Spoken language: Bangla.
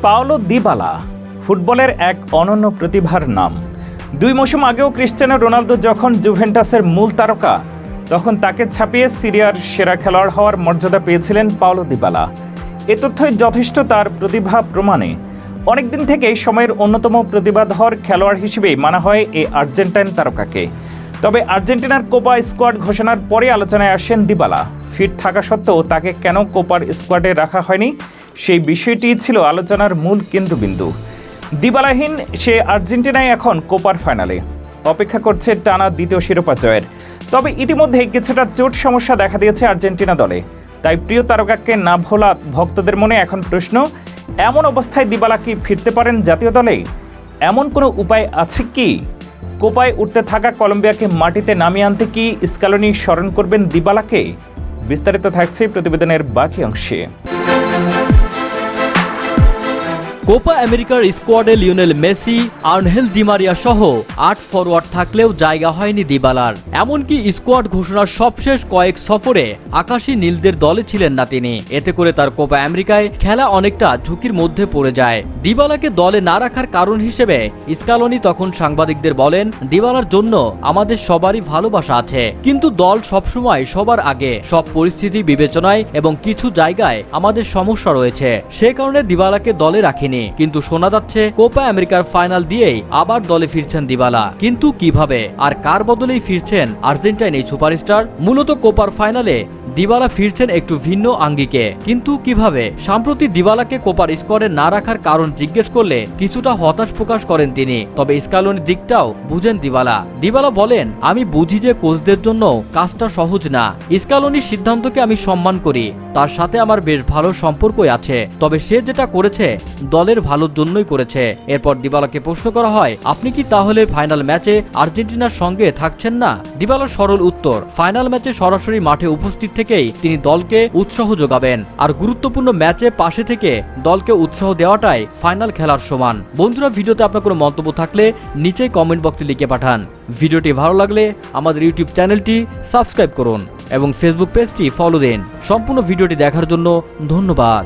পাওলো দিবালা ফুটবলের এক অনন্য প্রতিভার নাম। 2 মৌসুম আগেও ক্রিস্টিয়ানো রোনালদো যখন জুভেন্টাসের মূল তারকা, তখন তাকে ছাপিয়ে সিরিয়ার সেরা খেলোয়াড় হওয়ার মর্যাদা পেয়েছিলেন পাওলো দিবালা। এ তথ্যই যথেষ্ট তার প্রতিভা প্রমাণে। অনেকদিন থেকেই সময়ের অন্যতম প্রতিভাধর খেলোয়াড় হিসেবেই মানা হয় এই আর্জেন্টাইন তারকাকে। তবে আর্জেন্টিনার কোপা স্কোয়াড ঘোষণার পরে আলোচনায় আসেন দিবালা। ফিট থাকা সত্ত্বেও তাকে কেন কোপার স্কোয়াডে রাখা হয়নি, সেই বিষয়টি ছিল আলোচনার মূল কেন্দ্রবিন্দু। দিবালাহীন সে আর্জেন্টিনায় এখন কোপার ফাইনালে অপেক্ষা করছে টানা দ্বিতীয় শিরোপা জয়ের। তবে ইতিমধ্যেই কিছুটা চোট সমস্যা দেখা দিয়েছে আর্জেন্টিনা দলে। তাই প্রিয় তারকাকে না ভোলা ভক্তদের মনে এখন প্রশ্ন, এমন অবস্থায় দিবালা কি ফিরতে পারেন জাতীয় দলে? এমন কোনো উপায় আছে কি? কোপায় উঠতে থাকা কলম্বিয়াকে মাটিতে নামিয়ে আনতে কি স্ক্যালোনি স্মরণ করবেন দিবালাকে? বিস্তারিত থাকছে প্রতিবেদনের বাকি অংশে। কোপা আমেরিকার স্কোয়াডে লিওনেল মেসি, আনহেল দি মারিয়া সহ 8 ফরওয়ার্ড থাকলেও জায়গা হয়নি দিবালার। এমনকি স্কোয়াড ঘোষণার সবশেষ কয়েক সফরে আকাশী নীলদের দলে ছিলেন না তিনি। এতে করে তার কোপা আমেরিকায় খেলা অনেকটা ঝুঁকির মধ্যে পড়ে যায়। দিবালাকে দলে না রাখার কারণ হিসেবে স্ক্যালোনি তখন সাংবাদিকদের বলেন, দিবালার জন্য আমাদের সবারই ভালোবাসা আছে, কিন্তু দল সবসময় সবার আগে, সব পরিস্থিতি বিবেচনায় এবং কিছু জায়গায় আমাদের সমস্যা রয়েছে, সে কারণে দিবালাকে দলে রাখিনি। কিন্তু শোনা যাচ্ছে কোপা আমেরিকার ফাইনাল দিয়েই আবার দলে ফিরছেন দিবালা। কিন্তু কিভাবে আর কার বদলেই ফিরছেন আর্জেন্টাইন এই সুপারস্টার? মূলত কোপার ফাইনালে দিবালা ফিরছেন একটু ভিন্ন আঙ্গিকে, কিন্তু কিভাবে? সম্প্রতি দিবালাকে কোপার স্কোয়াডে না রাখার কারণ জিজ্ঞেস করলে কিছুটা হতাশ প্রকাশ করেন তিনি। তবে স্ক্যালোনির দিকটাও বুঝেন দিবালা। দিবালা বলেন, আমি বুঝি যে কোচদের জন্য কাজটা সহজ না। স্ক্যালোনির সিদ্ধান্তকে আমি সম্মান করি, তার সাথে আমার বেশ ভালো সম্পর্কই আছে। তবে সে যেটা করেছে দলের ভালোর জন্যই করেছে। এরপর দিবালাকে প্রশ্ন করা হয়, আপনি কি তাহলে ফাইনাল ম্যাচে আর্জেন্টিনার সঙ্গে থাকছেন না? দিবালার সরল উত্তর, ফাইনাল ম্যাচে সরাসরি মাঠে উপস্থিত থেকেই তিনি দলকে উৎসাহ যোগাবেন, আর গুরুত্বপূর্ণ ম্যাচে পাশে থেকে দলকে উৎসাহ দেওয়াটাই ফাইনাল খেলার সমান। বন্ধুরা, ভিডিওতে আপনার কোনো মন্তব্য থাকলে নিচে কমেন্ট বক্সে লিখে পাঠান। ভিডিওটি ভালো লাগলে আমাদের ইউটিউব চ্যানেলটি সাবস্ক্রাইব করুন এবং ফেসবুক পেজটি ফলো দিন। সম্পূর্ণ ভিডিওটি দেখার জন্য ধন্যবাদ।